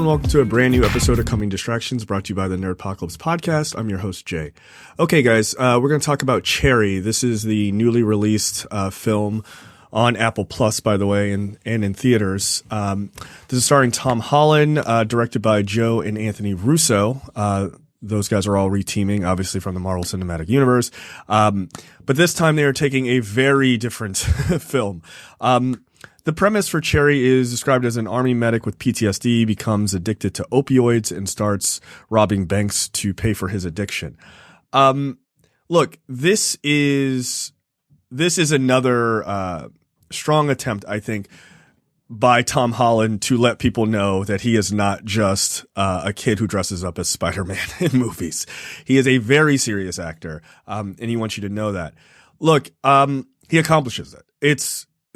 and welcome to a brand new episode of Coming Distractions, brought to you by the Nerdpocalypse podcast. I'm your host, Jay. Okay, guys, we're going to talk about Cherry. This is the newly released film on Apple Plus, by the way, and in theaters. This is starring Tom Holland, directed by Joe and Anthony Russo. Those guys are all reteaming, obviously, from the Marvel Cinematic Universe. But this time they are taking a very different film. The premise for Cherry is described as an army medic with PTSD becomes addicted to opioids and starts robbing banks to pay for his addiction. Look, this is another strong attempt, I think, by Tom Holland to let people know that he is not just a kid who dresses up as Spider-Man in movies. He is a very serious actor, and he wants you to know that. Look, he accomplishes it.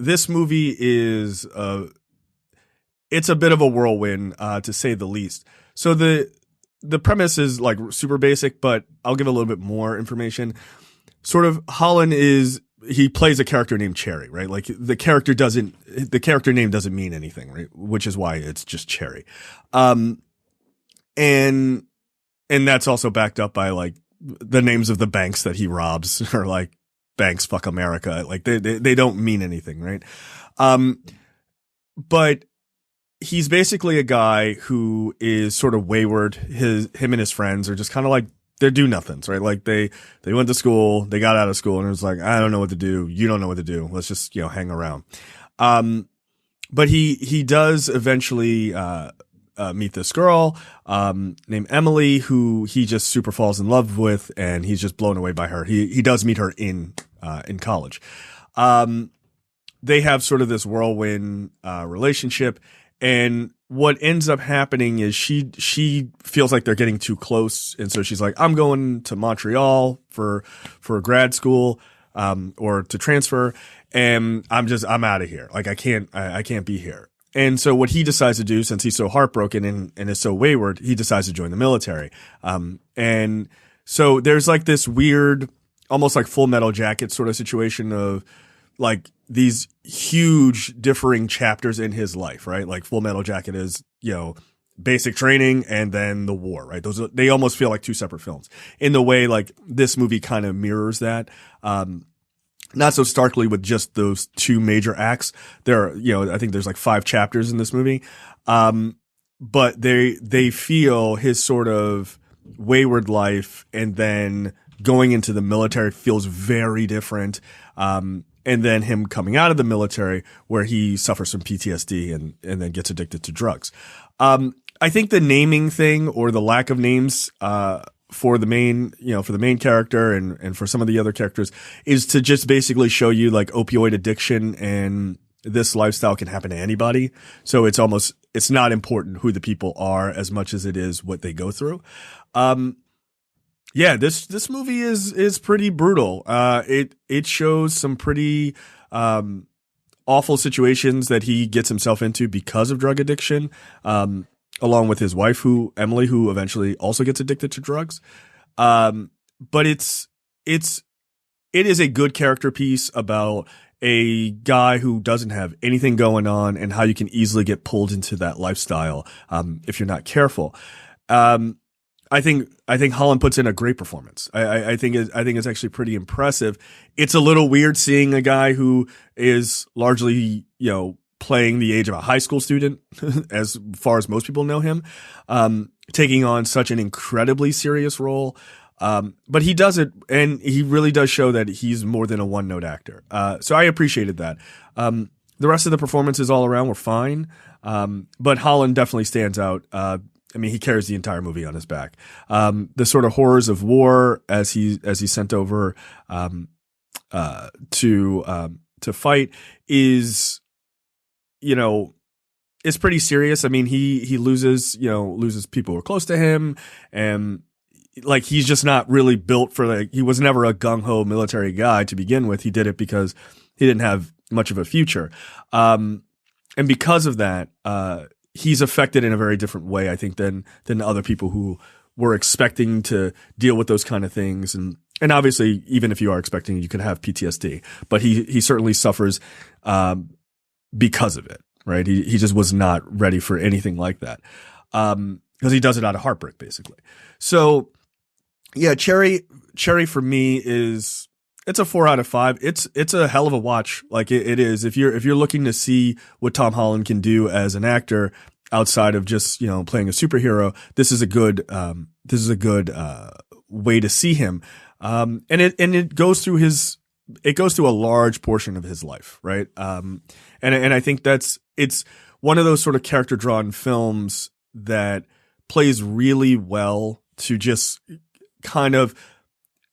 This movie is it's a bit of a whirlwind, to say the least. So the premise is like super basic, but I'll give a little bit more information. Sort of Holland he plays a character named Cherry, right? Like the character name doesn't mean anything, right? Which is why it's just Cherry. And that's also backed up by like the names of the banks that he robs are like Banks Fuck America. Like they don't mean anything, right? But he's basically a guy who is sort of wayward. Him and his friends are just kind of like, they're do-nothings, right? Like they went to school, they got out of school, and it was like, I don't know what to do. You don't know what to do. Let's just, hang around. But he does eventually, meet this girl, named Emily, who he just super falls in love with, and he's just blown away by her. He does meet her in college. They have sort of this whirlwind, relationship, and what ends up happening is she feels like they're getting too close. And so she's like, I'm going to Montreal for grad school, or to transfer. And I'm out of here. Like I can't be here. And so what he decides to do, since he's so heartbroken and is so wayward, he decides to join the military. And so there's like this weird, almost like Full Metal Jacket sort of situation of like these huge differing chapters in his life, right? Like Full Metal Jacket is, basic training and then the war, right? They almost feel like two separate films in the way like this movie kind of mirrors that. Not so starkly with just those two major acts. There are, I think there's like 5 chapters in this movie. But they feel his sort of wayward life and then going into the military feels very different. And then him coming out of the military where he suffers from PTSD and then gets addicted to drugs. I think the naming thing or the lack of names, for the main character and for some of the other characters is to just basically show you like opioid addiction and this lifestyle can happen to anybody. So it's not important who the people are as much as it is what they go through. Yeah, this movie is pretty brutal. It shows some pretty, awful situations that he gets himself into because of drug addiction. Along with his wife, Emily, who eventually also gets addicted to drugs. But it is a good character piece about a guy who doesn't have anything going on and how you can easily get pulled into that lifestyle, if you're not careful. I think Holland puts in a great performance. I think it's actually pretty impressive. It's a little weird seeing a guy who is largely, playing the age of a high school student, as far as most people know him, taking on such an incredibly serious role. But he does it, and he really does show that he's more than a one-note actor. So I appreciated that. The rest of the performances all around were fine. But Holland definitely stands out. He carries the entire movie on his back. The sort of horrors of war as he's sent over, to fight is, it's pretty serious. He loses people who are close to him, and like he's just not really built for he was never a gung ho military guy to begin with. He did it because he didn't have much of a future, and because of that, he's affected in a very different way, I think, than other people who were expecting to deal with those kind of things. And obviously, even if you are expecting, you could have PTSD, but he certainly suffers because of it, right? He just was not ready for anything like that. because he does it out of heartbreak, basically. So yeah, Cherry for me it's a 4 out of 5. It's a hell of a watch. Like it is. If you're looking to see what Tom Holland can do as an actor outside of just, playing a superhero, this is a good way to see him. And it goes through a large portion of his life, right? And I think it's one of those sort of character drawn films that plays really well to just kind of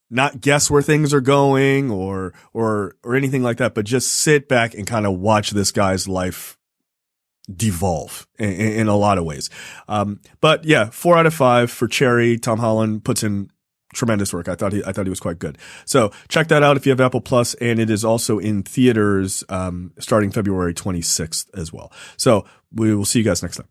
not guess where things are going or anything like that, but just sit back and kind of watch this guy's life devolve in a lot of ways. But yeah, 4 out of 5 for Cherry. Tom Holland puts in tremendous work. I thought he was quite good. So check that out if you have Apple Plus, and it is also in theaters starting February 26th as well. So we will see you guys next time.